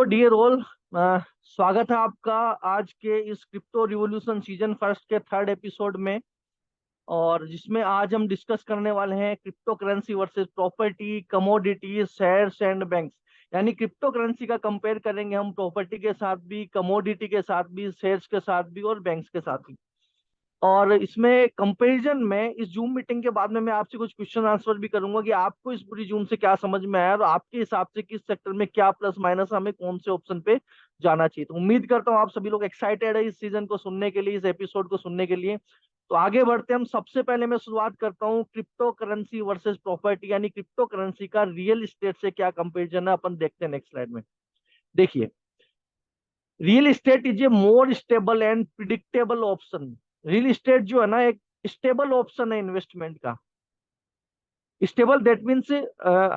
Hello dear all. स्वागत है आपका आज के इस क्रिप्टो रिवॉल्यूशन सीजन फर्स्ट के थर्ड एपिसोड में। और जिसमें आज हम डिस्कस करने वाले हैं crypto currency versus property, commodity, shares and banks. यानी क्रिप्टो करेंसी का कंपेयर करेंगे हम प्रॉपर्टी के साथ भी, कमोडिटी के साथ भी, शेयर्स के साथ भी और बैंक्स के साथ भी। और इसमें कंपैरिजन में इस जूम मीटिंग के बाद में मैं आपसे कुछ क्वेश्चन आंसर भी करूंगा कि आपको इस पूरी जूम से क्या समझ में आया और आपके हिसाब से किस सेक्टर में क्या प्लस माइनस, हमें कौन से ऑप्शन पे जाना चाहिए। तो उम्मीद करता हूँ आप सभी लोग एक्साइटेड है इस सीजन को सुनने के लिए, इस एपिसोड को सुनने के लिए। तो आगे बढ़ते हैं हम। सबसे पहले मैं शुरुआत करता हूँ क्रिप्टो करेंसी वर्सेस प्रॉपर्टी, यानी क्रिप्टो करेंसी का रियल एस्टेट से क्या कंपेरिजन है, अपन देखते हैं नेक्स्ट स्लाइड में। देखिए, real estate is a more stable and predictable option. Real estate जो है ना, एक स्टेबल ऑप्शन है इन्वेस्टमेंट का। स्टेबल दैट मीन्स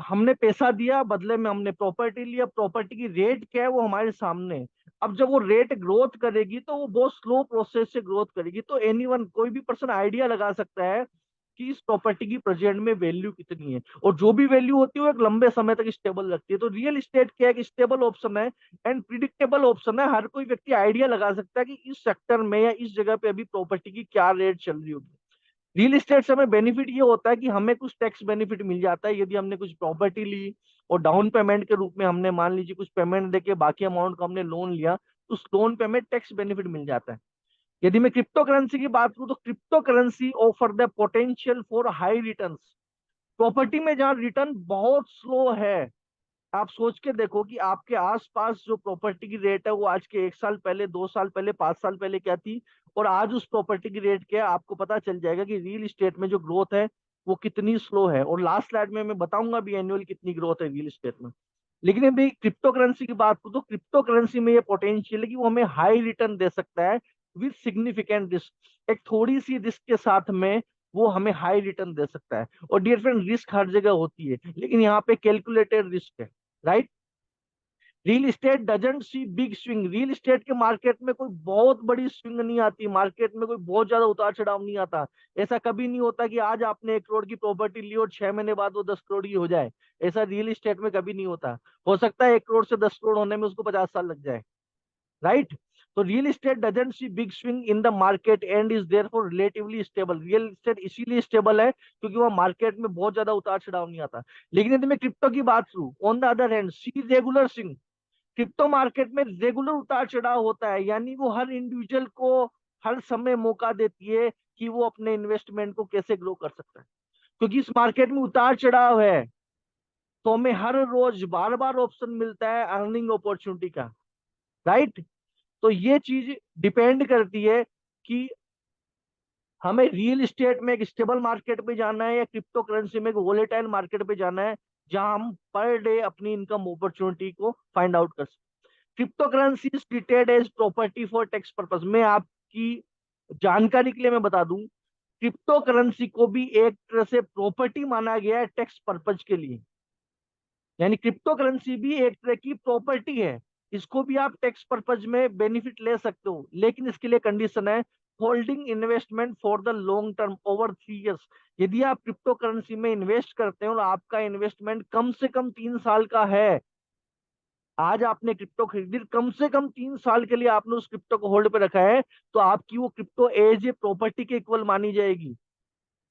हमने पैसा दिया, बदले में हमने प्रॉपर्टी लिया, प्रॉपर्टी की रेट क्या है वो हमारे सामने है। अब जब वो रेट ग्रोथ करेगी तो वो बहुत स्लो प्रोसेस से ग्रोथ करेगी। तो एनीवन, कोई भी पर्सन आइडिया लगा सकता है कि इस प्रॉपर्टी की प्रेजेंट में वैल्यू कितनी है, और जो भी वैल्यू होती है वो एक लंबे समय तक स्टेबल रखती है। तो रियल एस्टेट क्या है, एक स्टेबल ऑप्शन है एंड प्रिडिक्टेबल ऑप्शन है। हर कोई व्यक्ति आइडिया लगा सकता है कि इस सेक्टर में या इस जगह पे अभी प्रॉपर्टी की क्या रेट चल रही होगी। रियल एस्टेट से हमें बेनिफिट ये होता है कि हमें कुछ टैक्स बेनिफिट मिल जाता है यदि हमने कुछ प्रॉपर्टी ली और डाउन पेमेंट के रूप में हमने मान लीजिए कुछ पेमेंट देके बाकी अमाउंट का हमने लोन लिया, तो उस लोन पे हमें टैक्स बेनिफिट मिल जाता है। यदि मैं क्रिप्टो करेंसी की बात करूं तो crypto currency offer the potential for high returns. Property में जहां रिटर्न बहुत स्लो है, आप सोच के देखो कि आपके आसपास जो प्रॉपर्टी की रेट है वो आज के 1 साल पहले, 2 साल पहले, 5 साल पहले क्या थी, और आज उस प्रॉपर्टी की रेट क्या है। आपको पता चल जाएगा कि रियल इस्टेट में जो ग्रोथ है वो कितनी स्लो है। और लास्ट स्लाइड में मैं बताऊंगा भी एनुअल कितनी ग्रोथ है रियल इस्टेट में। लेकिन अभी क्रिप्टो करेंसी की बात करूं तो क्रिप्टो करेंसी में ये पोटेंशियल है कि वो हमें हाई रिटर्न दे सकता है विद सिग्निफिकेंट रिस्क। एक थोड़ी सी रिस्क के साथ में वो हमें हाई रिटर्न दे सकता है। और डियर फ्रेंड, रिस्क हर जगह होती है, लेकिन यहाँ पे कैलकुलेटेड रिस्क है, right. Real estate doesn't see big swing. Real estate के मार्केट में कोई बहुत बड़ी स्विंग नहीं आती, मार्केट में कोई बहुत ज्यादा उतार चढ़ाव नहीं आता। ऐसा कभी नहीं होता कि आज आपने 1 करोड़ की प्रॉपर्टी ली और 6 महीने बाद वो 10 करोड़ की हो जाए। ऐसा रियल इस्टेट में कभी नहीं होता। हो सकता है 1 करोड़ से 10 करोड़ होने में उसको 50 साल लग जाए, राइट। तो real estate doesn't see big swing in the market and is therefore relatively stable. Real estate इसीलिए स्टेबल है क्योंकि वह मार्केट में बहुत ज्यादा उतार चढ़ाव नहीं आता। लेकिन यदि मैं क्रिप्टो की बात करूं, on the other hand see regular swing. Crypto market में रेगुलर उतार चढ़ाव होता है, यानी वो हर इंडिविजुअल को हर समय मौका देती है कि वो अपने इन्वेस्टमेंट को कैसे ग्रो कर सकता है। क्योंकि इस मार्केट में उतार चढ़ाव है तो हमें हर रोज बार बार ऑप्शन मिलता है अर्निंग अपॉर्चुनिटी का, राइट। तो ये चीज डिपेंड करती है कि हमें रियल एस्टेट में एक स्टेबल मार्केट पे जाना है या क्रिप्टो करेंसी में एक वोलेटाइल मार्केट पे जाना है जहां हम पर डे अपनी इनकम अपॉर्चुनिटी को फाइंड आउट कर सकते। Crypto currency is treated as property for tax purpose. मैं आपकी जानकारी के लिए मैं बता दूं, क्रिप्टो करेंसी को भी एक तरह से प्रॉपर्टी माना गया है टैक्स पर्पज के लिए। यानी क्रिप्टो करेंसी भी एक तरह की प्रॉपर्टी है, इसको भी आप टैक्स पर्पज में बेनिफिट ले सकते हो, लेकिन इसके लिए कंडीशन है holding investment for the long term over 3 years. यदि आप क्रिप्टो करेंसी में इन्वेस्ट करते हो और आपका इन्वेस्टमेंट कम से कम 3 साल का है, आज आपने क्रिप्टो खरीदी, कम से कम 3 साल के लिए आपने उस क्रिप्टो को होल्ड पे रखा है, तो आपकी वो क्रिप्टो एज ए प्रॉपर्टी के इक्वल मानी जाएगी।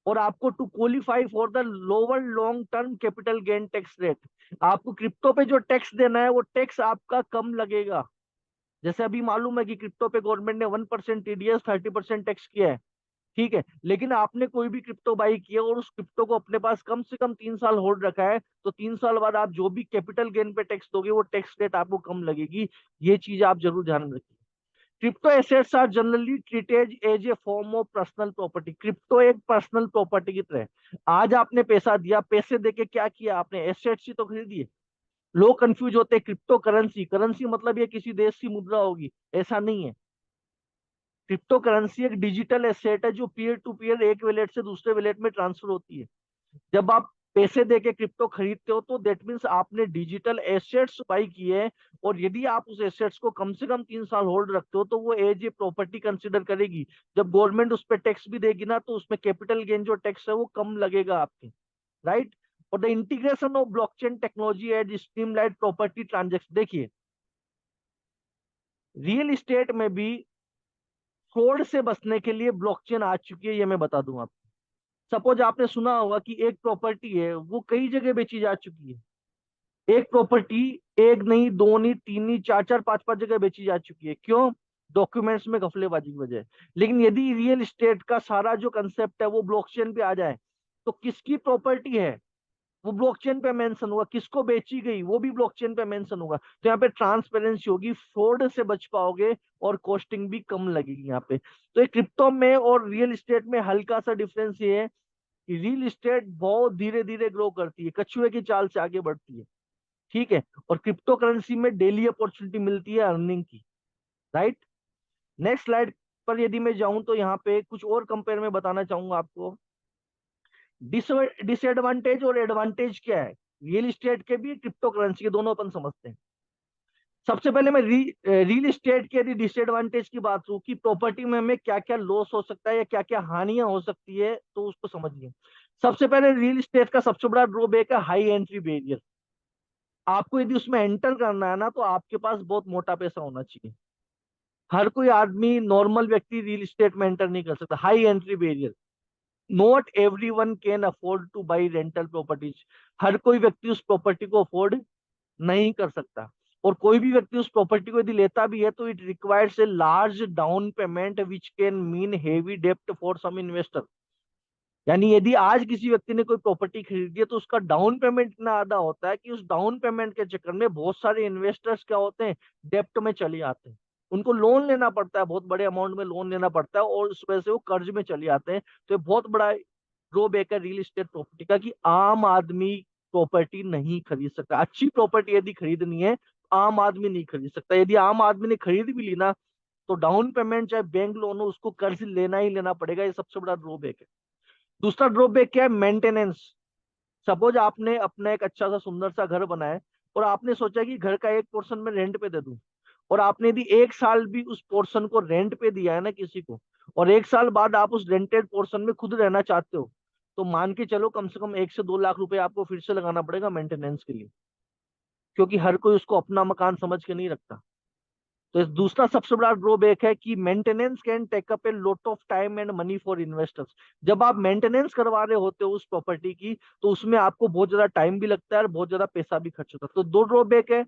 और आपको to qualify for the lower long term capital gain tax rate, आपको क्रिप्टो पे जो टैक्स देना है वो टैक्स आपका कम लगेगा। जैसे अभी मालूम है कि क्रिप्टो पे गवर्नमेंट ने 1% टीडीएस, 30% टैक्स किया है, ठीक है। लेकिन आपने कोई भी क्रिप्टो बाई किया और उस क्रिप्टो को अपने पास कम से कम 3 साल होल्ड रखा है, तो 3 साल बाद आप जो भी कैपिटल गेन पे टैक्स दोगे वो टैक्स रेट आपको कम लगेगी। ये चीज आप जरूर ध्यान में रखिए। Crypto assets are generally treated as a form of personal property. Crypto एक पर्सनल प्रॉपर्टी की तरह है। आज आपने पैसा दिया, पैसे देके क्या किया आपने, एसेट्स ही तो खरीदी है। लोग कंफ्यूज होते हैं, क्रिप्टो करेंसी, करेंसी मतलब ये किसी देश की मुद्रा होगी, ऐसा नहीं है। क्रिप्टो करेंसी एक डिजिटल एसेट है जो पीयर टू पीयर एक वैलेट से दूसरे वैलेट में ट्रांसफर होती है। जब आप पैसे देके क्रिप्टो खरीदते हो तो दैट मीन्स आपने डिजिटल एसेट्स बाई किए हैं। और यदि आप उस एसेट्स को कम से कम 3 साल होल्ड रखते हो तो वो एज ए प्रॉपर्टी कंसिडर करेगी। जब गवर्नमेंट उस पर टैक्स भी देगी ना, तो उसमें कैपिटल गेन जो टैक्स है वो कम लगेगा आपके, राइट। और the integration of blockchain technology as streamline property transaction. देखिए, रियल इस्टेट में भी फ्रॉड से बचने के लिए ब्लॉकचेन आ चुकी है, ये मैं बता दूं आपको। सपोज आपने सुना होगा कि एक प्रॉपर्टी है वो कई जगह बेची जा चुकी है। एक प्रॉपर्टी एक नहीं, दो नहीं, तीन नहीं, चार चार पांच पांच जगह बेची जा चुकी है। क्यों? डॉक्यूमेंट्स में घपलेबाजी की वजह। लेकिन यदि रियल इस्टेट का सारा जो कंसेप्ट है वो ब्लॉकचेन पे आ जाए, तो किसकी प्रॉपर्टी है वो ब्लॉकचेन पे मेंशन होगा, किसको बेची गई वो भी ब्लॉकचेन पे मेंशन होगा। तो यहाँ पे ट्रांसपेरेंसी होगी, फ्रॉड से बच पाओगे और कॉस्टिंग भी कम लगेगी यहाँ पे। तो ये क्रिप्टो में और रियल इस्टेट में हल्का सा डिफरेंस ये है कि रियल इस्टेट बहुत धीरे धीरे ग्रो करती है, कछुए की चाल से आगे बढ़ती है। ठीक है। और क्रिप्टो करेंसी में डेली अपॉर्चुनिटी मिलती है अर्निंग की। राइट। नेक्स्ट स्लाइड पर यदि मैं जाऊं तो यहाँ पे कुछ और कंपेयर में बताना चाहूंगा आपको। डिसएडवांटेज और एडवांटेज क्या है रियल इस्टेट के भी, क्रिप्टो करेंसी के, दोनों अपन समझते हैं। सबसे पहले मैं रियल इस्टेट के यदि डिसएडवांटेज की बात करूं कि प्रॉपर्टी में हमें क्या क्या लॉस हो सकता है या क्या क्या हानियां हो सकती है, तो उसको समझिए। सबसे पहले रियल इस्टेट का सबसे बड़ा ड्रॉबैक है हाई एंट्री बैरियर। आपको यदि उसमें एंटर करना है ना, तो आपके पास बहुत मोटा पैसा होना चाहिए। हर कोई आदमी, नॉर्मल व्यक्ति रियल इस्टेट में एंटर नहीं कर सकता। High entry barrier. Not every one can afford to buy rental properties. हर कोई व्यक्ति उस प्रॉपर्टी को अफोर्ड नहीं कर सकता। और कोई भी व्यक्ति उस प्रॉपर्टी को यदि लेता भी है तो it requires a large down payment which can mean heavy डेप्ट फॉर सम इन्वेस्टर। यानी यदि आज किसी व्यक्ति ने कोई प्रॉपर्टी खरीदी है तो उसका डाउन पेमेंट इतना ज्यादा होता है कि उस डाउन पेमेंट के चक्कर में बहुत सारे इन्वेस्टर्स क्या होते हैं, डेप्ट में चले आते हैं। उनको लोन लेना पड़ता है, बहुत बड़े अमाउंट में लोन लेना पड़ता है, और उस वजह से वो कर्ज में चले आते हैं। तो ये बहुत बड़ा ड्रॉबैक है रियल एस्टेट प्रॉपर्टी का कि आम आदमी प्रॉपर्टी नहीं खरीद सकता। अच्छी प्रॉपर्टी यदि खरीदनी है आम आदमी नहीं खरीद सकता। यदि आम आदमी ने खरीद भी ली ना, तो डाउन पेमेंट चाहे बैंक लोन हो उसको कर्ज लेना ही लेना पड़ेगा। ये सबसे बड़ा ड्रॉबैक है। दूसरा ड्रॉबैक क्या है? मेंटेनेंस। सपोज आपने अपना एक अच्छा सा सुंदर सा घर बनाया और आपने सोचा कि घर का एक पोर्शन में रेंट पे दे दूं। और आपने यदि एक साल भी उस पोर्शन को रेंट पे दिया है ना किसी को, और एक साल बाद आप उस रेंटेड पोर्शन में खुद रहना चाहते हो, तो मान के चलो कम से कम 1 से 2 लाख रुपए आपको फिर से लगाना पड़ेगा मेंटेनेंस के लिए। क्योंकि हर कोई उसको अपना मकान समझ के नहीं रखता। तो इस दूसरा सबसे बड़ा ड्रॉबैक है कि maintenance can take up a lot of time and money for investors. जब आप मेंटेनेंस करवा रहे होते हो उस प्रॉपर्टी की, तो उसमें आपको बहुत ज्यादा टाइम भी लगता है और बहुत ज्यादा पैसा भी खर्च होता है। तो दो ड्रॉबैक है,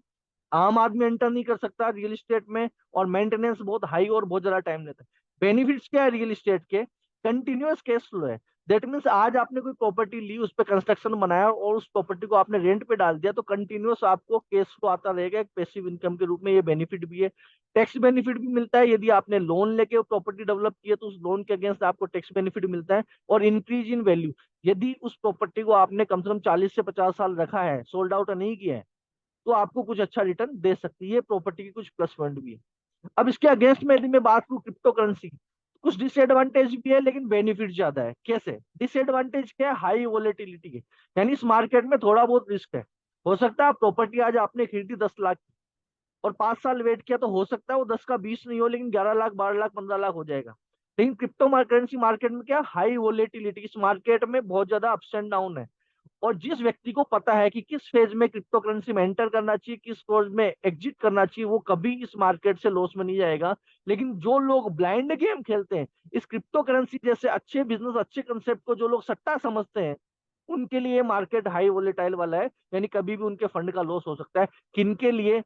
आम आदमी एंटर नहीं कर सकता रियल इस्टेट में, और मेंटेनेंस बहुत हाई और बहुत ज्यादा टाइम लेता है। बेनिफिट्स क्या है रियल इस्टेट के? कंटिन्यूअस कैश फ्लो है। दैट मीन्स आज आपने कोई प्रॉपर्टी ली, उस पर कंस्ट्रक्शन बनाया और उस प्रॉपर्टी को आपने रेंट पे डाल दिया, तो कंटिन्यूअस आपको कैश फ्लो आता रहेगा एक पैसिव इनकम के रूप में। ये बेनिफिट भी है। टैक्स बेनिफिट भी मिलता है। यदि आपने लोन लेके प्रॉपर्टी डेवलप की है तो उस लोन के अगेंस्ट आपको टैक्स बेनिफिट मिलता है। और इंक्रीज इन वैल्यू। यदि उस प्रॉपर्टी को आपने कम से कम 40 से 50 साल रखा है, सोल्ड आउट नहीं किया है, तो आपको कुछ अच्छा रिटर्न दे सकती है। प्रॉपर्टी की कुछ प्लस पॉइंट भी है। अब इसके अगेंस्ट में यदि मैं बात करूं क्रिप्टो करेंसी, कुछ डिसएडवांटेज भी है लेकिन बेनिफिट ज्यादा है। कैसे? डिसएडवांटेज क्या है? हाई वोलेटिलिटी है। यानी इस मार्केट में थोड़ा बहुत रिस्क है। हो सकता है प्रॉपर्टी आज आपने खरीदी 10 लाख की, और 5 साल वेट किया तो हो सकता है वो 10 का 20 नहीं हो, लेकिन 11 लाख, 12 लाख, 15 लाख हो जाएगा। लेकिन क्रिप्टो करेंसी मार्केट में क्या? High volatility. इस मार्केट में बहुत ज्यादा अप्स एंड डाउन है। और जिस व्यक्ति को पता है कि किस फेज में क्रिप्टो करेंसी में एंटर करना चाहिए, किस फेज में एग्जिट करना चाहिए, वो कभी इस मार्केट से लॉस में नहीं जाएगा। लेकिन जो लोग ब्लाइंड गेम खेलते हैं, इस क्रिप्टो करेंसी जैसे अच्छे बिजनेस, अच्छे कंसेप्ट को जो लोग सट्टा समझते हैं, उनके लिए मार्केट हाई वोलेटाइल वाला है। यानी कभी भी उनके फंड का लॉस हो सकता है। किनके लिए?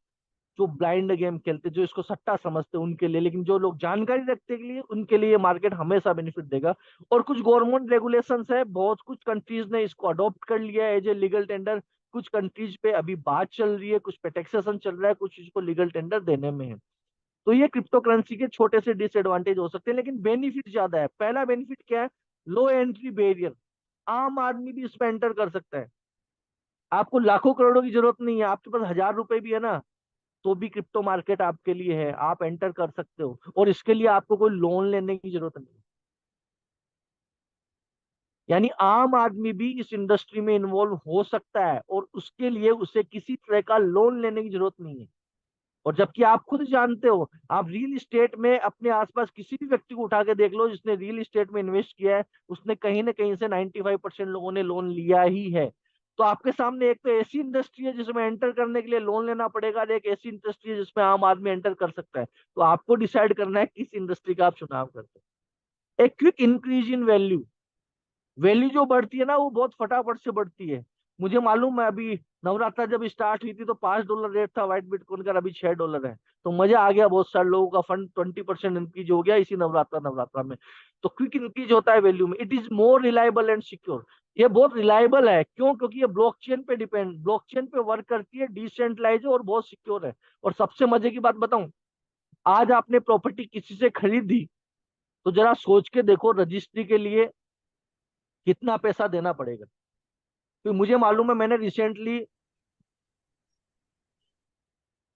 जो ब्लाइंड गेम खेलते, जो इसको सट्टा समझते हैं उनके लिए। लेकिन जो लोग जानकारी रखते के लिए, उनके लिए मार्केट हमेशा बेनिफिट देगा। और कुछ गवर्नमेंट रेगुलेशंस है, बहुत कुछ कंट्रीज ने इसको अडॉप्ट कर लिया है एज ए लीगल टेंडर। कुछ कंट्रीज पे अभी बात चल रही है, कुछ पे टैक्सेशन चल रहा है, कुछ इसको लीगल टेंडर देने में है। तो ये क्रिप्टो करेंसी के छोटे से डिसएडवांटेज हो सकते हैं, लेकिन बेनिफिट ज्यादा है। पहला बेनिफिट क्या है? लो एंट्री बैरियर। आम आदमी भी इसमें एंटर कर सकता है। आपको लाखों करोड़ों की जरूरत नहीं है, आपके पास 1,000 रुपए भी है ना, तो भी क्रिप्टो मार्केट आपके लिए है, आप एंटर कर सकते हो। और इसके लिए आपको कोई लोन लेने की जरूरत नहीं। यानी आम आदमी भी इस इंडस्ट्री में इन्वॉल्व हो सकता है, और उसके लिए उसे किसी तरह का लोन लेने की जरूरत नहीं है। और जबकि आप खुद जानते हो, आप रियल इस्टेट में अपने आसपास किसी भी व्यक्ति को उठा के देख लो जिसने रियल इस्टेट में इन्वेस्ट किया है, उसने कहीं ना कहीं से 95% लोगों ने लोन लिया ही है। तो आपके सामने एक तो ऐसी इंडस्ट्री है जिसमें एंटर करने के लिए लोन लेना पड़ेगा, और एक ऐसी इंडस्ट्री है जिसमें आम आदमी एंटर कर सकता है। तो आपको डिसाइड करना है किस इंडस्ट्री का आप चुनाव करते हैं। एक quick increase in value, value जो बढ़ती है ना वो बहुत फटाफट से बढ़ती है। मुझे मालूम है, अभी नवरात्रा जब स्टार्ट हुई थी तो $5 रेट था व्हाइट बिटकॉइन का, अभी $6 है। तो मजा आ गया, बहुत सारे लोगों का फंड 20% इंक्रीज हो गया इसी नवरात्रा नवरात्रा में। तो क्विक इंक्रीज होता है वैल्यू में। It is more reliable and secure. ये बहुत रिलायबल है, क्यों? क्योंकि ये ब्लॉकचेन पे वर्क करती है, डिसेंट्रलाइज और बहुत सिक्योर है। और सबसे मजे की बात बताऊं, आज आपने प्रॉपर्टी किसी से खरीदी तो जरा सोच के देखो रजिस्ट्री के लिए कितना पैसा देना पड़ेगा। तो मुझे मालूम है, मैंने रिसेंटली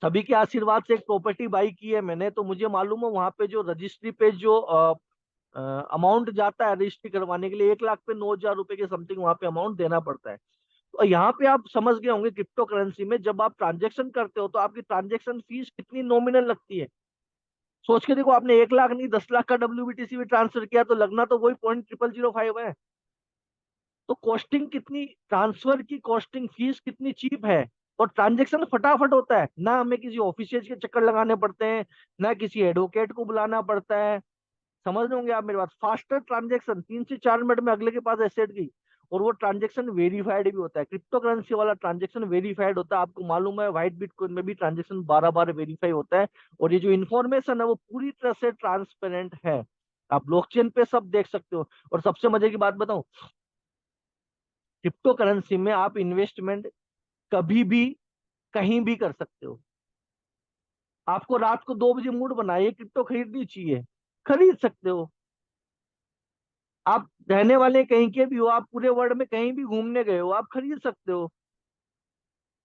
सभी के आशीर्वाद से एक प्रॉपर्टी बाई की है मैंने, तो मुझे मालूम है वहां पे जो रजिस्ट्री पे जो अमाउंट जाता है रजिस्ट्री करवाने के लिए, 1 लाख पे 9,000 रुपए के समथिंग वहां पे अमाउंट देना पड़ता है। तो यहाँ पे आप समझ गए होंगे क्रिप्टो करेंसी में जब आप ट्रांजेक्शन करते हो तो आपकी ट्रांजेक्शन फीस कितनी नॉमिनल लगती है। सोच के देखो, आपने 1 लाख नहीं 10 लाख का WBTC भी ट्रांसफर किया तो लगना तो वही 0.0005 है। तो कॉस्टिंग कितनी, ट्रांसफर की कॉस्टिंग फीस कितनी चीप है। और ट्रांजेक्शन फटाफट होता है, ना हमें किसी ऑफिशियल के चक्कर लगाने पड़ते हैं, ना किसी एडवोकेट को बुलाना पड़ता है। समझ रहे होंगे आप मेरी बात, फास्टर ट्रांजेक्शन, 3 से 4 मिनट में अगले के पास एसेट गई। और वो ट्रांजेक्शन वेरीफाइड भी होता है, क्रिप्टो करेंसी वाला ट्रांजेक्शन वेरीफाइड होता है। आपको मालूम है व्हाइट बिटकॉइन में भी ट्रांजेक्शन 12 बार वेरीफाई होता है। और ये जो इन्फॉर्मेशन है वो पूरी तरह से ट्रांसपेरेंट है, आप ब्लॉकचेन पे सब देख सकते हो। और सबसे मजे की बात बताऊं, क्रिप्टो करेंसी में आप इन्वेस्टमेंट कभी भी कहीं भी कर सकते हो। आपको रात को 2 बजे मूड बनाइए क्रिप्टो खरीदनी चाहिए, खरीद सकते हो। आप रहने वाले कहीं के भी हो, आप पूरे वर्ल्ड में कहीं भी घूमने गए हो, आप खरीद सकते हो।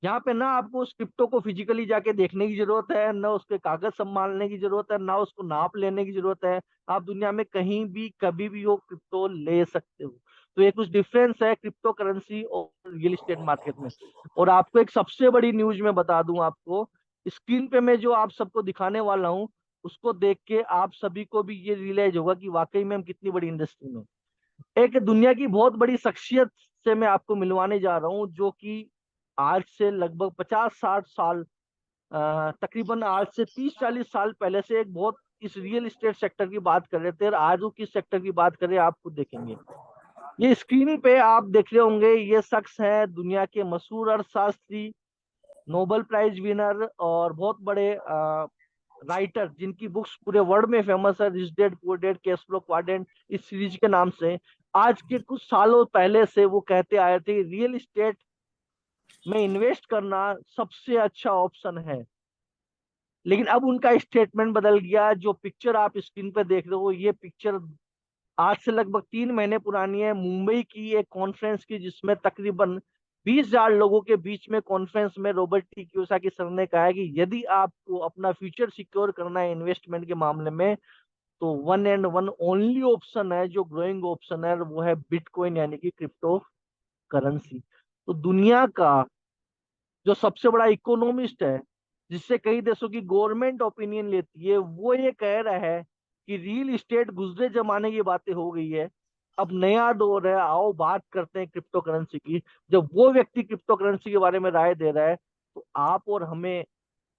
यहाँ पे ना आपको उस क्रिप्टो को फिजिकली जाके देखने की जरूरत है, ना उसके कागज संभालने की जरूरत है, ना उसको नाप लेने की जरूरत है। आप दुनिया में कहीं भी कभी भी वो क्रिप्टो ले सकते हो। तो ये कुछ डिफरेंस है क्रिप्टो करेंसी और रियल एस्टेट मार्केट में। और आपको एक सबसे बड़ी न्यूज में बता दूं आपको, स्क्रीन पे मैं जो आप सबको दिखाने वाला हूँ उसको देख के आप सभी को भी ये रियलाइज होगा कि वाकई में हम कितनी बड़ी इंडस्ट्री में। एक दुनिया की बहुत बड़ी शख्सियत से मैं आपको मिलवाने जा रहा हूँ, जो कि आज से लगभग 50-60 साल, तकरीबन आज से 30-40 साल पहले से एक बहुत इस रियल एस्टेट सेक्टर की बात कर रहे थे, और आज वो किस सेक्टर की बात कर रहे हैं आप खुद देखेंगे। ये स्क्रीन पे आप देख रहे होंगे, ये शख्स है दुनिया के मशहूर अर्थशास्त्री, नोबेल प्राइज विनर और बहुत बड़े राइटर, जिनकी बुक्स पूरे वर्ल्ड में फेमस है, rich dad poor dad, cash flow quadrant, इस सीरीज के नाम से। आज के कुछ सालों पहले से वो कहते आए थे रियल एस्टेट में इन्वेस्ट करना सबसे अच्छा ऑप्शन है। लेकिन अब उनका स्टेटमेंट बदल गया। जो पिक्चर आप स्क्रीन पर देख रहे हो, ये पिक्चर आज से लगभग 3 महीने पुरानी है, मुंबई की एक कॉन्फ्रेंस की, जिसमें तकरीबन 20,000 लोगों के बीच में कॉन्फ्रेंस में रॉबर्ट टी कियोसाकी सर ने कहा है कि यदि आपको अपना फ्यूचर सिक्योर करना है इन्वेस्टमेंट के मामले में, तो one and one only option है जो ग्रोइंग ऑप्शन है, वो है बिटकॉइन यानी कि क्रिप्टो करेंसी। तो दुनिया का जो सबसे बड़ा इकोनॉमिस्ट है, जिससे कई देशों की गवर्नमेंट ओपिनियन लेती है, वो ये कह रहा है कि रियल इस्टेट गुजरे जमाने की बातें हो गई है, अब नया दौर है, आओ बात करते हैं क्रिप्टो करेंसी की। जब वो व्यक्ति क्रिप्टो करेंसी के बारे में राय दे रहा है, तो आप और हमें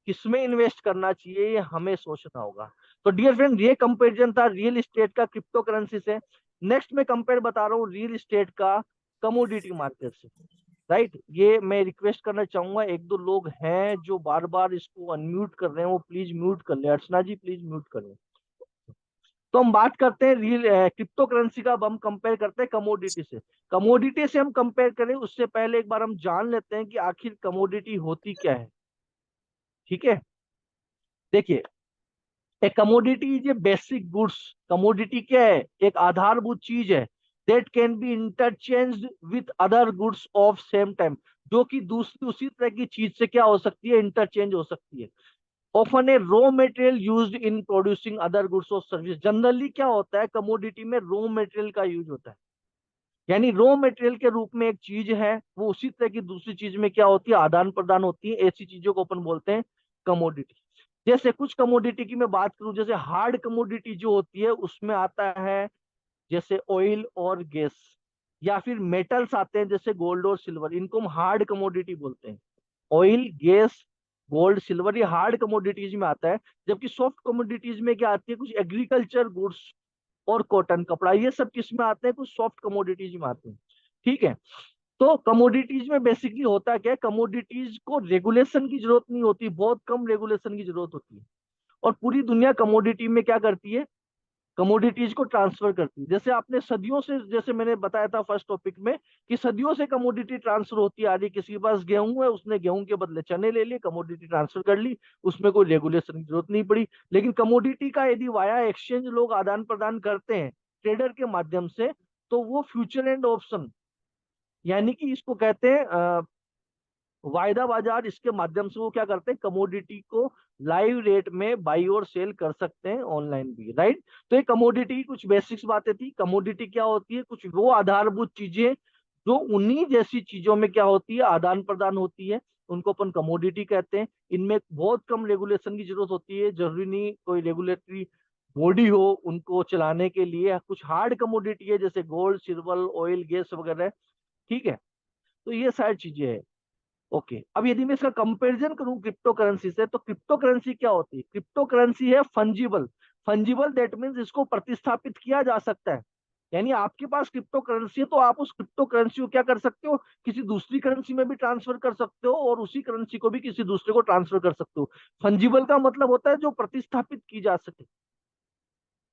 किसमें इन्वेस्ट करना चाहिए ये हमें सोचना होगा। तो डियर फ्रेंड, ये कंपेरिजन था रियल इस्टेट का क्रिप्टो करेंसी से। नेक्स्ट में कंपेयर बता रहा हूँ रियल इस्टेट का कमोडिटी मार्केट से। राइट, ये मैं रिक्वेस्ट करना चाहूंगा, एक दो लोग हैं जो बार बार इसको अनम्यूट कर रहे हैं, वो प्लीज म्यूट कर ले। अर्चना जी प्लीज म्यूट कर ले। तो हम बात करते हैं रियल क्रिप्टो करेंसी का, अब हम कंपेयर करते हैं कमोडिटी से। कमोडिटी से हम कंपेयर करें उससे पहले एक बार हम जान लेते हैं कि आखिर कमोडिटी होती क्या है। ठीक है, देखिए, ए commodity is a basic goods. Commodity क्या है? एक आधारभूत चीज है, that can be interchanged with other goods of same time, जो कि दूसरी उसी तरह की चीज से क्या हो सकती है? इंटरचेंज हो सकती है। Often A raw material used in producing other goods और सर्विस। जनरली क्या होता है, कमोडिटी में रॉ मटेरियल का यूज होता है, यानी रॉ मटेरियल के रूप में एक चीज है, वो उसी तरह की दूसरी चीज में क्या होती है? आदान प्रदान होती है। ऐसी चीजों को अपन बोलते हैं कमोडिटी। जैसे कुछ कमोडिटी की मैं बात करूं, जैसे हार्ड कमोडिटी जो होती है उसमें आता है जैसे ऑयल और गैस, या फिर मेटल्स आते हैं जैसे गोल्ड और सिल्वर, इनको हम हार्ड कमोडिटी बोलते हैं। ऑयल, गैस, गोल्ड, सिल्वर, ये हार्ड कमोडिटीज में आता है। जबकि सॉफ्ट कमोडिटीज में क्या आती है, कुछ एग्रीकल्चर गुड्स और कॉटन, कपड़ा, ये सब किस में आते हैं, कुछ सॉफ्ट कमोडिटीज में आते हैं। ठीक है। तो कमोडिटीज में बेसिकली होता क्या है, कमोडिटीज को रेगुलेशन की जरूरत नहीं होती, बहुत कम रेगुलेशन की जरूरत होती है। और पूरी दुनिया कमोडिटी में क्या करती है, कमोडिटीज को ट्रांसफर करती है। जैसे आपने सदियों से, जैसे मैंने बताया था फर्स्ट टॉपिक में, कि सदियों से कमोडिटी ट्रांसफर होती आ रही है। किसी के पास गेहूं है, उसने गेहूं के बदले चने ले लिए, कमोडिटी ट्रांसफर कर ली, उसमें कोई रेगुलेशन की जरूरत नहीं पड़ी। लेकिन कमोडिटी का यदि वाया एक्सचेंज लोग आदान प्रदान करते हैं ट्रेडर के माध्यम से, तो वो फ्यूचर एंड ऑप्शन, यानी कि इसको कहते हैं वायदा बाजार, इसके माध्यम से वो क्या करते हैं, कमोडिटी को लाइव रेट में बाई और सेल कर सकते हैं ऑनलाइन भी, राइट। तो ये कमोडिटी की कुछ बेसिक्स बातें थी। कमोडिटी क्या होती है, कुछ वो आधारभूत चीजें जो उन्हीं जैसी चीजों में क्या होती है, आदान प्रदान होती है, उनको अपन कमोडिटी कहते हैं। इनमें बहुत कम रेगुलेशन की जरूरत होती है, जरूरी नहीं कोई रेगुलेटरी बॉडी हो उनको चलाने के लिए। कुछ हार्ड कमोडिटी है जैसे गोल्ड, सिल्वर, ऑयल, गैस वगैरह। ठीक है। तो ये सारी चीजें हैं। ओके, अब यदि मैं इसका कंपैरिजन करूं क्रिप्टो करेंसी से, तो क्रिप्टो करेंसी क्या होती है, क्रिप्टो करेंसी है फंजिबल। फंजिबल दैट मीन्स इसको प्रतिस्थापित किया जा सकता है। यानी आपके पास क्रिप्टो करेंसी है तो आप उस क्रिप्टो करेंसी को क्या कर सकते हो, किसी दूसरी करेंसी में भी ट्रांसफर कर सकते हो, और उसी करेंसी को भी किसी दूसरे को ट्रांसफर कर सकते हो। फंजिबल का मतलब होता है जो प्रतिस्थापित की जा सके,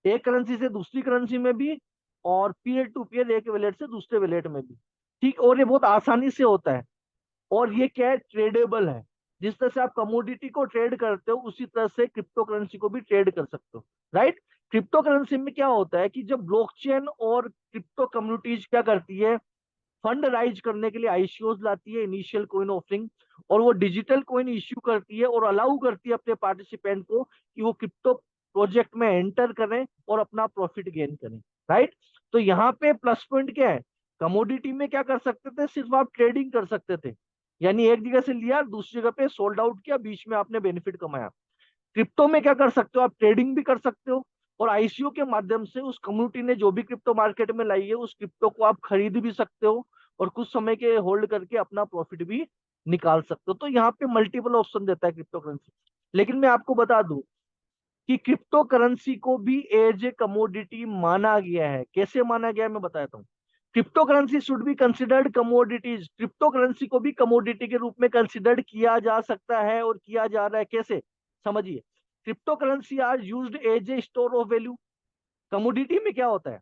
एक करेंसी से दूसरी करेंसी में भी, और पीयर टू पीयर, एक वैलेट से दूसरे वैलेट में भी। ठीक, और ये बहुत आसानी से होता है। और ये क्या है, ट्रेडेबल है। जिस तरह से आप कमोडिटी को ट्रेड करते हो, उसी तरह से क्रिप्टो करेंसी को भी ट्रेड कर सकते हो, राइट। क्रिप्टो करेंसी में क्या होता है कि जब ब्लॉकचेन और क्रिप्टो कम्युनिटीज क्या करती है, फंड राइज करने के लिए आईसीओज लाती है, इनिशियल कोइन ऑफरिंग, और वो डिजिटल कोइन इश्यू करती है और अलाउ करती है अपने पार्टिसिपेंट को कि वो क्रिप्टो प्रोजेक्ट में एंटर करें और अपना प्रॉफिट गेन करें, राइट। तो यहाँ पे प्लस पॉइंट क्या है, कमोडिटी में क्या कर सकते थे, सिर्फ आप ट्रेडिंग कर सकते थे, यानी एक जगह से लिया दूसरी जगह पे सोल्ड आउट किया, बीच में आपने बेनिफिट कमाया। क्रिप्टो में क्या कर सकते हो, आप ट्रेडिंग भी कर सकते हो, और आईसीओ के माध्यम से उस कम्युनिटी ने जो भी क्रिप्टो मार्केट में लाई है उस क्रिप्टो को आप खरीद भी सकते हो, और कुछ समय के होल्ड करके अपना प्रॉफिट भी निकाल सकते हो। तो यहाँ पे मल्टीपल ऑप्शन देता है क्रिप्टो करेंसी। लेकिन मैं आपको बता दूं कि क्रिप्टो करेंसी को भी एज ए कमोडिटी माना गया है। कैसे माना गया है मैं बताता हूँ। Crypto currency should be considered commodities, crypto currency को भी कमोडिटी के रूप में कंसिडर्ड किया जा सकता है और किया जा रहा है। कैसे, समझिए। Crypto currency are used as a store of value. Commodity में क्या होता है,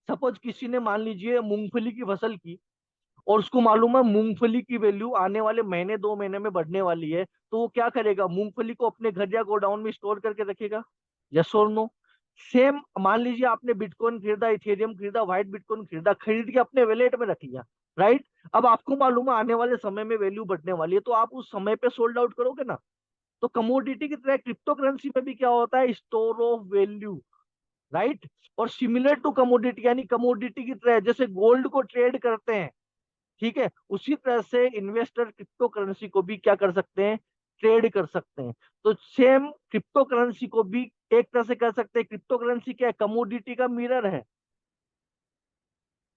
सपोज किसी ने मान लीजिए मूंगफली की फसल की, और उसको मालूम है मूंगफली की वैल्यू आने वाले महीने 2 महीने में बढ़ने वाली है, तो वो क्या करेगा, मूंगफली को अपने घर या गोडाउन में स्टोर करके रखेगा। यस और नो। सेम मान लीजिए आपने बिटकॉइन खरीदा, इथेरियम खरीदा, व्हाइट बिटकॉइन खरीदा, खरीद के अपने वैलेट में रख लिया, राइट। अब आपको मालूम है आने वाले समय में वैल्यू बढ़ने वाली है, तो आप उस समय पे सोल्ड आउट करोगे ना। तो कमोडिटी की तरह क्रिप्टो करेंसी में भी क्या होता है, स्टोर ऑफ वैल्यू, राइट। और सिमिलर टू कमोडिटी, यानी कमोडिटी की तरह जैसे गोल्ड को ट्रेड करते हैं, ठीक है, उसी तरह से इन्वेस्टर क्रिप्टो करेंसी को भी क्या कर सकते हैं, ट्रेड कर सकते हैं। तो सेम क्रिप्टो करेंसी को भी एक तरह से कह सकते हैं, क्रिप्टो करेंसी क्या है, कमोडिटी का मिरर है।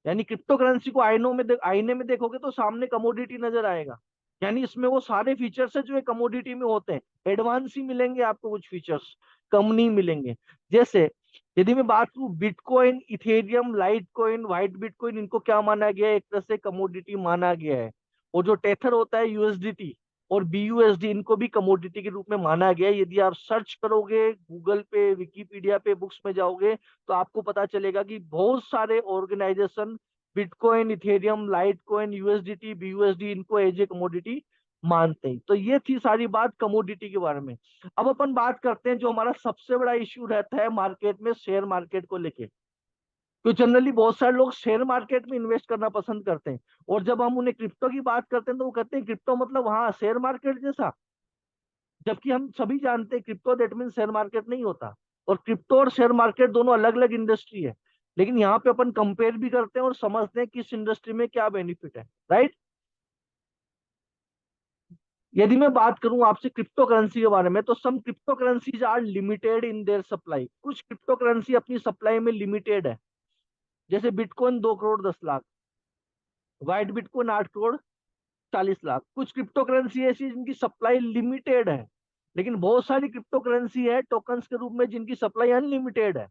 यानी क्रिप्टो करेंसी को आईने में देखोगे तो सामने कमोडिटी नजर आएगा। यानी इसमें वो सारे फीचर्स है जो एक कमोडिटी में होते हैं, एडवांस ही मिलेंगे आपको, कुछ फीचर्स कम नहीं मिलेंगे। जैसे यदि मैं बात करूं, bitcoin, Ethereum, light coin, white bitcoin, इनको क्या माना गया है, एक तरह से कमोडिटी माना गया है। और जो टेथर होता है, यूएसडीटी और बीयूएसडी, इनको भी कमोडिटी के रूप में माना गया है। यदि आप सर्च करोगे गूगल पे, विकिपीडिया पे, बुक्स में जाओगे, तो आपको पता चलेगा कि बहुत सारे organisation Bitcoin, Ethereum, Litecoin, USDT, BUSD, इनको एज ए कमोडिटी मानते हैं। तो ये थी सारी बात कमोडिटी के बारे में। अब अपन बात करते हैं जो हमारा सबसे बड़ा इश्यू रहता है मार्केट में, शेयर मार्केट को लेके। तो जनरली बहुत सारे लोग शेयर मार्केट में इन्वेस्ट करना पसंद करते हैं, और जब हम उन्हें क्रिप्टो की बात करते हैं तो वो कहते हैं क्रिप्टो मतलब हाँ शेयर मार्केट जैसा। जबकि हम सभी जानते हैं crypto that mean share market नहीं होता, और क्रिप्टो और शेयर मार्केट दोनों अलग अलग इंडस्ट्री है। लेकिन यहाँ पे अपन कंपेयर भी करते हैं और समझते हैं किस इंडस्ट्री में क्या बेनिफिट है, राइट। यदि मैं बात करूं आपसे क्रिप्टो करेंसी के बारे में, तो some crypto currencies are limited in their supply. कुछ क्रिप्टो करेंसी अपनी सप्लाई में लिमिटेड है। जैसे bitcoin 2 crore 10 lakh, white bitcoin 8 crore 40 lakh. कुछ क्रिप्टो करेंसी ऐसी है जिनकी सप्लाई लिमिटेड है, लेकिन बहुत सारी क्रिप्टो करेंसी है टोकन्स के रूप में जिनकी सप्लाई अनलिमिटेड है।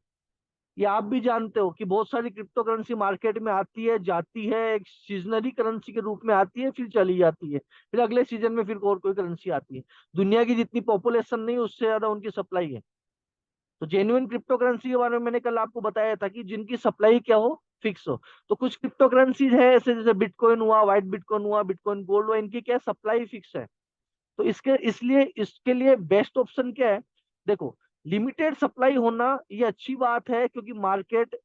ये आप भी जानते हो कि बहुत सारी क्रिप्टो करेंसी मार्केट में आती है, जाती है, एक सीजनरी करेंसी के रूप में आती है, फिर चली जाती है, फिर अगले सीजन में फिर और कोई करेंसी आती है। दुनिया की जितनी पॉपुलेशन नहीं उससे ज्यादा उनकी सप्लाई है। तो जेन्युइन क्रिप्टो करेंसी के बारे में मैंने कल आपको बताया था कि जिनकी सप्लाई क्या हो, फिक्स हो। तो कुछ क्रिप्टो करेंसीज है ऐसे, जैसे बिटकॉइन हुआ, व्हाइट बिटकॉइन हुआ, बिटकॉइन गोल्ड हुआ, इनकी क्या सप्लाई फिक्स है। तो इसके लिए बेस्ट ऑप्शन क्या है? देखो, लिमिटेड सप्लाई होना ये अच्छी बात है, क्योंकि मार्केट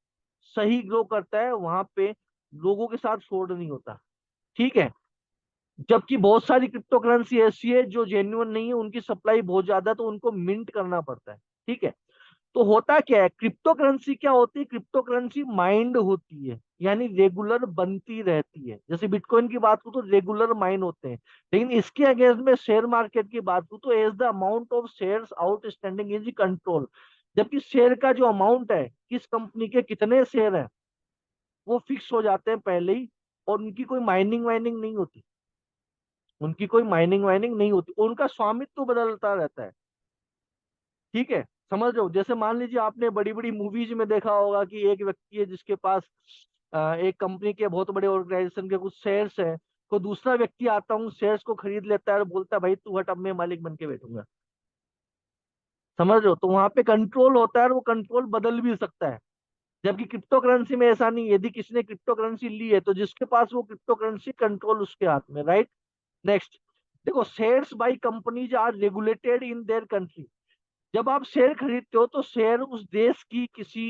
सही ग्रो करता है, वहां पे लोगों के साथ फ्रॉड नहीं होता। ठीक है। जबकि बहुत सारी क्रिप्टो करेंसी ऐसी है जो जेन्युइन नहीं है, उनकी सप्लाई बहुत ज्यादा है, तो उनको मिंट करना पड़ता है। ठीक है। तो होता क्या है, क्रिप्टो करेंसी क्या होती है? क्रिप्टो करेंसी माइंड होती है, यानी रेगुलर बनती रहती है। जैसे बिटकॉइन की बात करूं तो रेगुलर माइन होते हैं। लेकिन इसके अगेंस्ट में शेयर मार्केट की बात करूं तो as the amount of shares outstanding is control. जबकि शेयर का जो अमाउंट है, किस कंपनी के कितने शेयर है, वो फिक्स हो जाते हैं पहले ही, और उनकी कोई माइनिंग वाइनिंग नहीं होती। उनकी कोई माइनिंग वाइनिंग नहीं होती, उनका स्वामित्व बदलता रहता है। ठीक है। समझ रहे हो? जैसे मान लीजिए आपने बड़ी बड़ी मूवीज में देखा होगा कि एक व्यक्ति है जिसके पास एक कंपनी के बहुत बड़े ऑर्गेनाइजेशन के कुछ शेयर्स हैं। तो दूसरा व्यक्ति आता है, उन शेयर्स को खरीद लेता है और बोलता है भाई तू हट, अब मैं मालिक बन के बैठूंगा। समझ रहे हो? तो वहां पे कंट्रोल होता है और वो कंट्रोल बदल भी सकता है। जबकि क्रिप्टो करेंसी में ऐसा नहीं है। यदि किसी ने क्रिप्टो करेंसी ली है तो जिसके पास वो क्रिप्टो करेंसी, कंट्रोल उसके हाथ में, राइट। नेक्स्ट, देखो, shares by companies are regulated in their country. जब आप शेयर खरीदते हो तो शेयर उस देश की किसी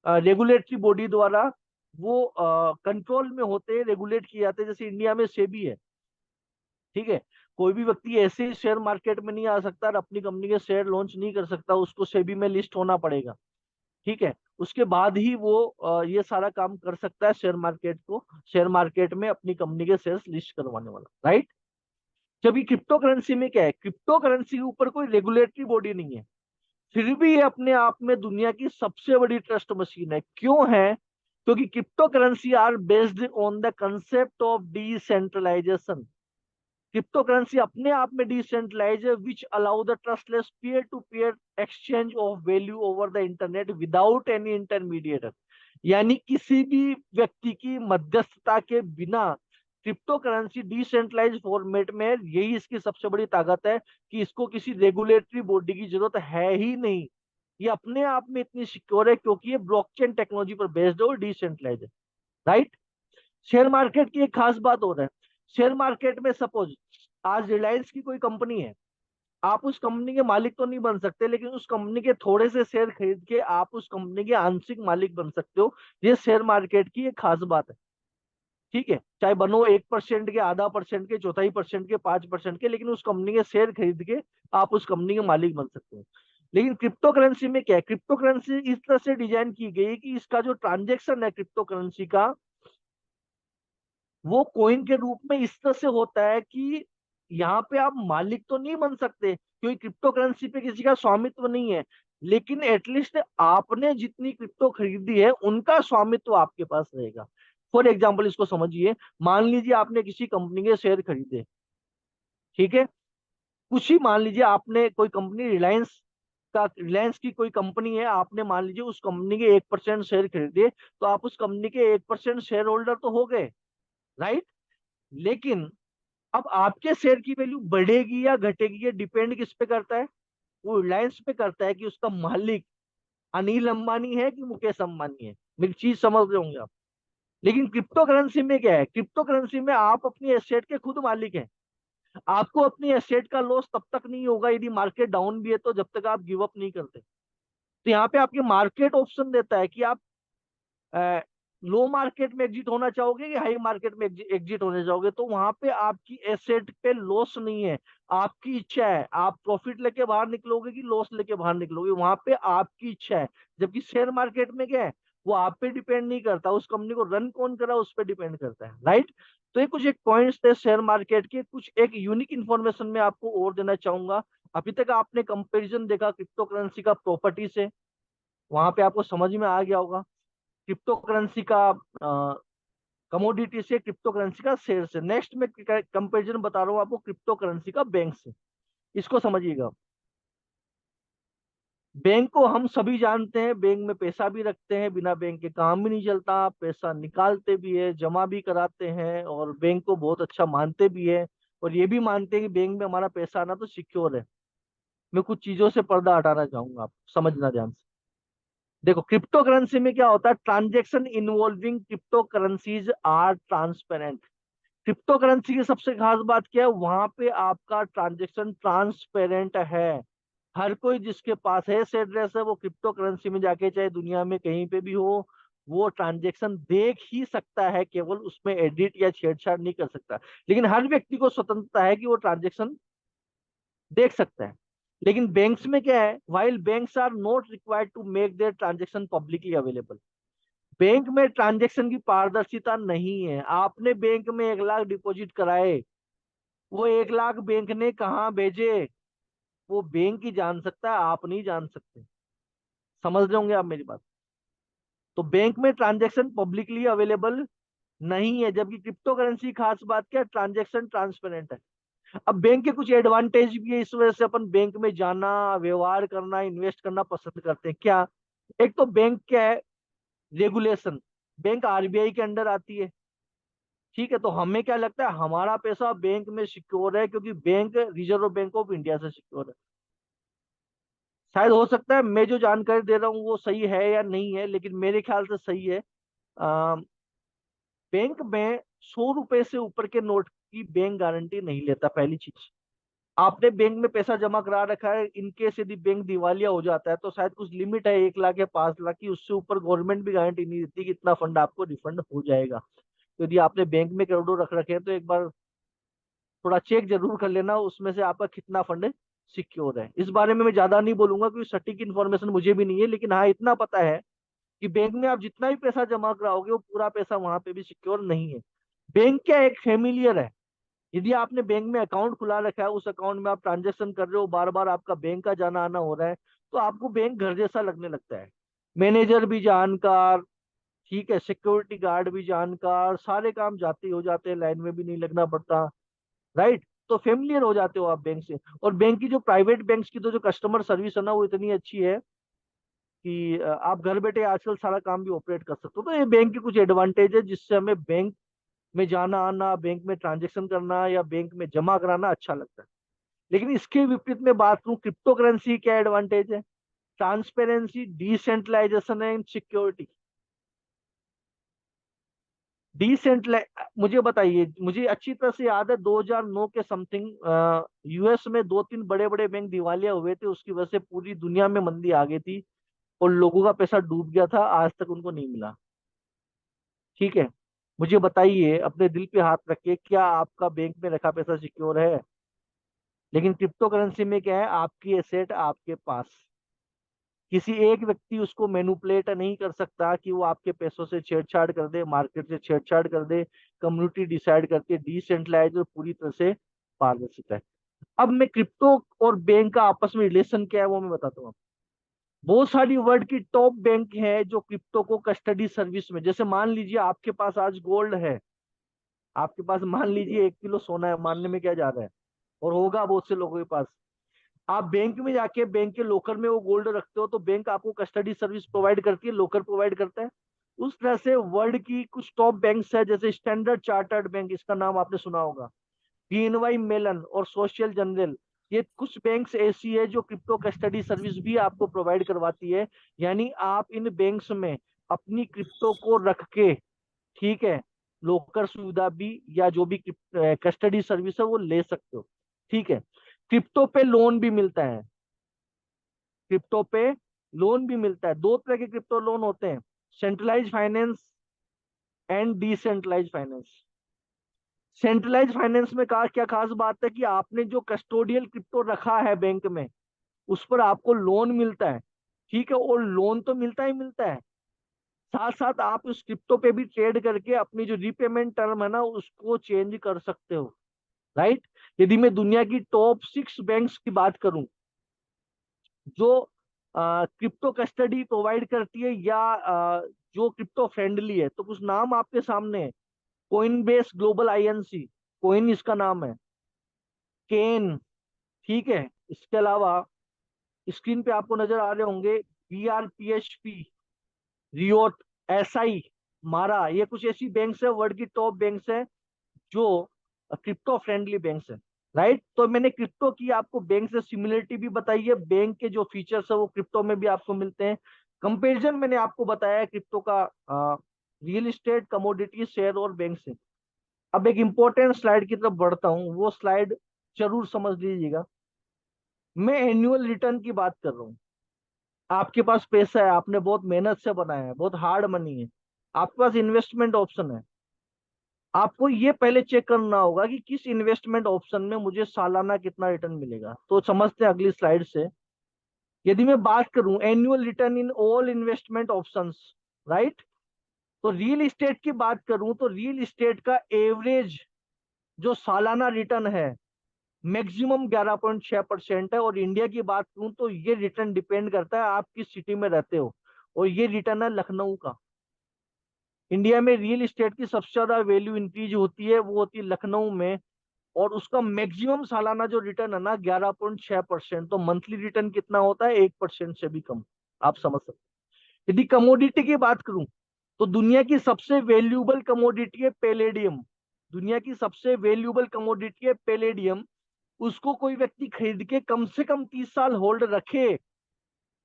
रेगुलेटरी बॉडी द्वारा वो कंट्रोल में होते हैं, रेगुलेट किए जाते हैं। जैसे इंडिया में सेबी है। ठीक है। कोई भी व्यक्ति ऐसे ही शेयर मार्केट में नहीं आ सकता और अपनी कंपनी के शेयर लॉन्च नहीं कर सकता, उसको सेबी में लिस्ट होना पड़ेगा। ठीक है। उसके बाद ही वो ये सारा काम कर सकता है, शेयर मार्केट में अपनी कंपनी के शेयर्स लिस्ट करवाने वाला, राइट। जबकि क्रिप्टो करेंसी में क्या है, क्रिप्टो करेंसी के ऊपर कोई रेगुलेटरी बॉडी नहीं है, फिर भी ये अपने आप में दुनिया की सबसे बड़ी ट्रस्ट मशीन है। क्यों है? क्योंकि crypto currency are based on the concept of decentralization. Crypto currency अपने आप में डिसेंट्रलाइज है, which allow the trustless peer to peer exchange of value over the internet without any intermediator. यानी किसी भी व्यक्ति की मध्यस्थता के बिना क्रिप्टो करेंसी डिसेंट्रलाइज फॉर्मेट में है। यही इसकी सबसे बड़ी ताकत है कि इसको किसी रेगुलेटरी बॉडी की जरूरत है ही नहीं। ये अपने आप में इतनी सिक्योर है क्योंकि ये ब्लॉकचेन टेक्नोलॉजी पर बेस्ड है और डिसेंट्रलाइज है, राइट। शेयर मार्केट की एक खास बात और है। शेयर मार्केट में सपोज आज रिलायंस की कोई कंपनी है, आप उस कंपनी के मालिक तो नहीं बन सकते, लेकिन उस कंपनी के थोड़े से शेयर खरीद के आप उस कंपनी के आंशिक मालिक बन सकते हो। ये शेयर मार्केट की एक खास बात है। ठीक है। चाहे बनो 1% के, आधा परसेंट के, चौथाई परसेंट के, 5% के, लेकिन उस कंपनी के शेयर खरीद के आप उस कंपनी के मालिक बन सकते हो। लेकिन क्रिप्टो करेंसी में क्या है, क्रिप्टो करेंसी इस तरह से डिजाइन की गई है कि इसका जो ट्रांजेक्शन है क्रिप्टो करेंसी का, वो कॉइन के रूप में इस तरह से होता है कि यहाँ पे आप मालिक तो नहीं बन सकते क्योंकि क्रिप्टो करेंसी पे किसी का स्वामित्व नहीं है, लेकिन एटलीस्ट आपने जितनी क्रिप्टो खरीदी है उनका स्वामित्व आपके पास रहेगा। फॉर एग्जाम्पल इसको समझिए, मान लीजिए आपने किसी कंपनी के शेयर खरीदे। ठीक है। कुछ ही मान लीजिए आपने कोई कंपनी, रिलायंस की कोई कंपनी है, आपने मान लीजिए उस कंपनी के 1% शेयर खरीदे, तो आप उस कंपनी के 1% शेयर होल्डर तो हो गए, राइट। लेकिन अब आपके शेयर की वैल्यू बढ़ेगी या घटेगी, ये डिपेंड किस पे करता है? वो रिलायंस पे करता है कि उसका मालिक अनिल अंबानी है कि मुकेश अंबानी है। मेरी चीज समझ रहे होंगे आप। लेकिन क्रिप्टो करेंसी में क्या है, क्रिप्टो करेंसी में आप अपनी एसेट के खुद मालिक हैं। आपको अपनी एसेट का लॉस तब तक नहीं होगा यदि मार्केट डाउन भी है, तो जब तक आप गिव अप नहीं करते। तो यहाँ पे आपके मार्केट ऑप्शन देता है कि आप लो मार्केट में एग्जिट होना चाहोगे कि हाई मार्केट में एग्जिट होने चाहोगे। तो वहां पे आपकी एसेट पे लॉस नहीं है, आपकी इच्छा है, आप प्रॉफिट लेके बाहर निकलोगे कि लॉस लेके बाहर निकलोगे, वहां पे आपकी इच्छा है। जबकि शेयर मार्केट में क्या है, वो आप पे डिपेंड नहीं करता, उस कंपनी को रन कौन करा उस पर डिपेंड करता है, राइट। तो ये कुछ एक पॉइंट्स थे शेयर मार्केट के, कुछ एक यूनिक इन्फॉर्मेशन में आपको और देना चाहूंगा। अभी तक आपने कंपेरिजन देखा क्रिप्टो करेंसी का प्रॉपर्टी से, वहां पे आपको समझ में आ गया होगा। क्रिप्टो करेंसी का कमोडिटी से, क्रिप्टो करेंसी का शेयर से। नेक्स्ट में कंपेरिजन बता रहा हूँ आपको क्रिप्टो करेंसी का बैंक से, इसको समझिएगा। बैंक को हम सभी जानते हैं, बैंक में पैसा भी रखते हैं, बिना बैंक के काम भी नहीं चलता, पैसा निकालते भी है, जमा भी कराते हैं, और बैंक को बहुत अच्छा मानते भी है, और ये भी मानते हैं कि बैंक में हमारा पैसा आना तो सिक्योर है। मैं कुछ चीजों से पर्दा हटाना चाहूंगा, आप समझना ध्यान से। देखो, क्रिप्टो करेंसी में क्या होता है, transaction involving crypto currencies are transparent. Crypto currency की सबसे खास बात क्या है, वहां पे आपका ट्रांजेक्शन ट्रांसपेरेंट है। हर कोई जिसके पास है से एड्रेस है, वो क्रिप्टो करेंसी में जाके चाहे दुनिया में कहीं पे भी हो, वो ट्रांजेक्शन देख ही सकता है, केवल उसमें एडिट या छेड़छाड़ नहीं कर सकता। लेकिन हर व्यक्ति को स्वतंत्रता है कि वो ट्रांजेक्शन देख सकता है। लेकिन बैंक्स में क्या है, while banks are not required to make their transaction publicly available, bank में ट्रांजेक्शन की पारदर्शिता नहीं है। आपने बैंक में 1 लाख डिपॉजिट कराए, वो 1 लाख बैंक ने कहाँ भेजे, वो बैंक ही जान सकता है, आप नहीं जान सकते। समझ रहे होंगे आप मेरी बात। तो बैंक में ट्रांजेक्शन पब्लिकली अवेलेबल नहीं है, जबकि क्रिप्टो करेंसी खास बात क्या है, ट्रांजेक्शन ट्रांसपेरेंट है। अब बैंक के कुछ एडवांटेज भी है, इस वजह से अपन बैंक में जाना, व्यवहार करना, इन्वेस्ट करना पसंद करते हैं। क्या? एक तो बैंक क्या है, रेगुलेशन, बैंक आरबीआई के अंडर आती है। ठीक है, तो हमें क्या लगता है, हमारा पैसा बैंक में सिक्योर है, क्योंकि bank reserve bank of India से सिक्योर है। शायद हो सकता है मैं जो जानकारी दे रहा हूँ वो सही है या नहीं है, लेकिन मेरे ख्याल से सही है। बैंक में 100 रुपए से ऊपर के नोट की बैंक गारंटी नहीं लेता, पहली चीज। आपने बैंक में पैसा जमा करा रखा है, इनकेस यदि बैंक दिवालिया हो जाता है तो शायद कुछ लिमिट है 1 लाख या 5 लाख की, उससे ऊपर गवर्नमेंट भी गारंटी नहीं देती कि इतना फंड आपको रिफंड हो जाएगा। तो यदि आपने बैंक में करोड़ों रख रखे हैं तो एक बार थोड़ा चेक जरूर कर लेना उसमें से आपका कितना फंड सिक्योर है। इस बारे में मैं ज्यादा नहीं बोलूंगा क्योंकि सटीक इन्फॉर्मेशन मुझे भी नहीं है, लेकिन हाँ इतना पता है कि बैंक में आप जितना भी पैसा जमा कराओगे वो पूरा पैसा वहां पे भी सिक्योर नहीं है। बैंक क्या एक फेमिलियर है। यदि आपने बैंक में अकाउंट खुला रखा है, उस अकाउंट में आप ट्रांजेक्शन कर रहे हो, बार बार आपका बैंक का जाना आना हो रहा है, तो आपको बैंक घर जैसा लगने लगता है। मैनेजर भी जानकार, ठीक है, सिक्योरिटी गार्ड भी जानकार, सारे काम जाते ही हो जाते हैं, लाइन में भी नहीं लगना पड़ता। राइट? तो फेमिलियर हो जाते हो आप बैंक से। और बैंक की जो प्राइवेट बैंक्स की तो जो कस्टमर सर्विस है ना, वो इतनी अच्छी है कि आप घर बैठे आजकल सारा काम भी ऑपरेट कर सकते हो। तो ये बैंक के कुछ एडवांटेज है जिससे हमें बैंक में जाना आना, बैंक में ट्रांजेक्शन करना या बैंक में जमा कराना अच्छा लगता है। लेकिन इसके विपरीत में बात करूं, क्रिप्टो करेंसी क्या एडवांटेज है, transparency, decentralization and security. Decentralize, मुझे बताइए, मुझे अच्छी तरह से याद है 2009 के समथिंग यूएस में 2-3 बड़े बड़े बैंक दिवालिया हुए थे, उसकी वजह से पूरी दुनिया में मंदी आ गई थी और लोगों का पैसा डूब गया था, आज तक उनको नहीं मिला। ठीक है, मुझे बताइए, अपने दिल पे हाथ रखिए, क्या आपका बैंक में रखा पैसा सिक्योर है? लेकिन क्रिप्टो करेंसी में क्या है, आपकी एसेट आपके पास, किसी एक व्यक्ति उसको मैनिपुलेट नहीं कर सकता कि वो आपके पैसों से छेड़छाड़ कर दे, मार्केट से छेड़छाड़ कर दे। कम्युनिटी डिसाइड करती है, डिसेंट्रलाइज और पूरी तरह से पारदर्शिता है। अब मैं क्रिप्टो और बैंक का आपस में रिलेशन क्या है वो मैं बताता हूँ। बहुत सारी वर्ल्ड की टॉप बैंक है जो क्रिप्टो को कस्टडी सर्विस में, जैसे मान लीजिए आपके पास आज गोल्ड है, आपके पास मान लीजिए 1 किलो सोना है, मानने में क्या जा रहा है, और होगा बहुत से लोगों के पास। आप बैंक में जाके बैंक के लोकर में वो गोल्ड रखते हो तो बैंक आपको कस्टडी सर्विस प्रोवाइड करती है, लोकर प्रोवाइड करता है। उस तरह से वर्ल्ड की कुछ टॉप बैंक्स है, जैसे स्टैंडर्ड चार्टर्ड बैंक, इसका नाम आपने सुना होगा, बीएनवाई मेलन और सोशल जनरल, ये कुछ बैंक्स ऐसी है जो क्रिप्टो कस्टडी सर्विस भी आपको प्रोवाइड करवाती है। यानी आप इन बैंक्स में अपनी क्रिप्टो को रख के, ठीक है, लोकर सुविधा भी या जो भी कस्टडी सर्विस है वो ले सकते हो। ठीक है, क्रिप्टो पे लोन भी मिलता है, क्रिप्टो पे लोन भी मिलता है। 2 तरह के क्रिप्टो लोन होते हैं, centralize finance and decentralize finance. Centralize finance में कहा क्या खास बात है कि आपने जो कस्टोडियल क्रिप्टो रखा है बैंक में, उस पर आपको लोन मिलता है। ठीक है, और लोन तो मिलता ही मिलता है, साथ साथ आप उस क्रिप्टो पे भी ट्रेड करके अपनी जो रीपेमेंट टर्म है ना उसको चेंज कर सकते हो। राइट? यदि मैं दुनिया की टॉप 6 बैंक्स की बात करूं जो क्रिप्टो कस्टडी प्रोवाइड करती है या जो क्रिप्टो फ्रेंडली है, तो कुछ नाम आपके सामने है। कोइनबेस ग्लोबल आईएनसी, कोइन इसका नाम है। केन, ठीक है। इसके अलावा स्क्रीन पे आपको नजर आ रहे होंगे बीआरपीएचपी, रियोट, एसआई, मारा। ये कुछ ऐसी बैंक्स है, वर्ल्ड की टॉप बैंक्स है जो क्रिप्टो फ्रेंडली बैंक्स है। राइट, तो मैंने क्रिप्टो की आपको बैंक से सिमिलरिटी भी बताई है, बैंक के जो फीचर्स है वो क्रिप्टो में भी आपको मिलते हैं। कंपैरिजन मैंने आपको बताया है क्रिप्टो का रियल एस्टेट, कमोडिटी, शेयर और बैंक से। अब एक इंपॉर्टेंट स्लाइड की तरफ बढ़ता हूँ, वो स्लाइड जरूर समझ लीजिएगा। मैं एनुअल रिटर्न की बात कर रहा हूँ। आपके पास पैसा है, आपने बहुत मेहनत से बनाया है, बहुत हार्ड मनी है, आपके पास इन्वेस्टमेंट ऑप्शन है। आपको ये पहले चेक करना होगा कि किस इन्वेस्टमेंट ऑप्शन में मुझे सालाना कितना रिटर्न मिलेगा। तो समझते हैं अगली स्लाइड से। यदि मैं बात करूं annual return in all investment options, right, तो रियल इस्टेट की बात करूं तो रियल इस्टेट का एवरेज जो सालाना रिटर्न है मैक्सिमम 11.6% है। और इंडिया की बात करूं तो ये रिटर्न डिपेंड करता है आप किस सिटी में रहते हो, और ये रिटर्न है लखनऊ का। इंडिया में रियल इस्टेट की सबसे ज्यादा वैल्यू इंक्रीज होती है, वो होती है लखनऊ में। और उसका मैक्सिमम सालाना जो रिटर्न है ना 11.6%। तो मंथली रिटर्न कितना होता है, 1% से भी कम। आप समझ सकते हैं। यदि कमोडिटी की बात करूं तो दुनिया की सबसे वैल्यूएबल कमोडिटी है पेलेडियम। दुनिया की सबसे वैल्यूएबल कमोडिटी है पेलेडियम। उसको कोई व्यक्ति खरीद के कम से कम 30 साल होल्ड रखे,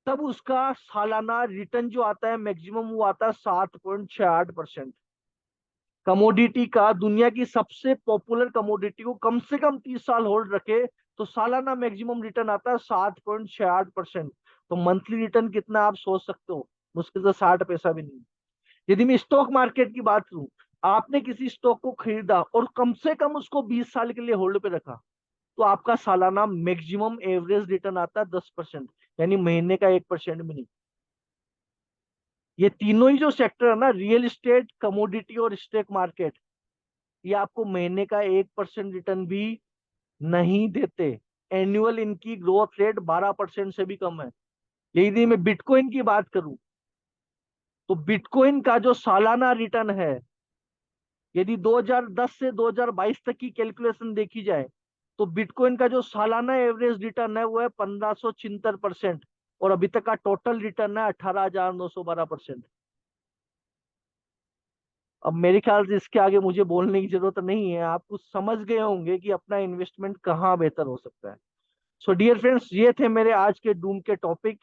तब उसका सालाना रिटर्न जो आता है मैक्सिमम वो आता है 7.68%। कमोडिटी का, दुनिया की सबसे पॉपुलर कमोडिटी को कम से कम 30 साल होल्ड रखे तो सालाना मैक्सिमम रिटर्न आता है 7.68%। तो मंथली रिटर्न कितना आप सोच सकते हो, मुश्किल से 60 पैसा भी नहीं। यदि मैं स्टॉक मार्केट की बात करूं, आपने किसी स्टॉक को खरीदा और कम से कम उसको 20 साल के लिए होल्ड पे रखा, तो आपका सालाना मैक्सिमम एवरेज रिटर्न आता है 10%, यानी महीने का 1% भी नहीं। ये तीनों ही जो सेक्टर है ना, रियल एस्टेट, कमोडिटी और स्टॉक मार्केट, ये आपको महीने का 1% रिटर्न भी नहीं देते। एनुअल इनकी ग्रोथ रेट 12% से भी कम है। यदि मैं बिटकॉइन की बात करूं तो बिटकॉइन का जो सालाना रिटर्न है, यदि 2010 से 2022 तक की कैलकुलेशन देखी जाए, तो बिटकॉइन का जो सालाना एवरेज रिटर्न है वो है 1576%। और अभी तक का टोटल रिटर्न है 18,912%। अब मेरे ख्याल से इसके आगे मुझे बोलने की जरूरत नहीं है, आप कुछ समझ गए होंगे कि अपना इन्वेस्टमेंट कहाँ बेहतर हो सकता है। सो डियर फ्रेंड्स, ये थे मेरे आज के डूम के टॉपिक।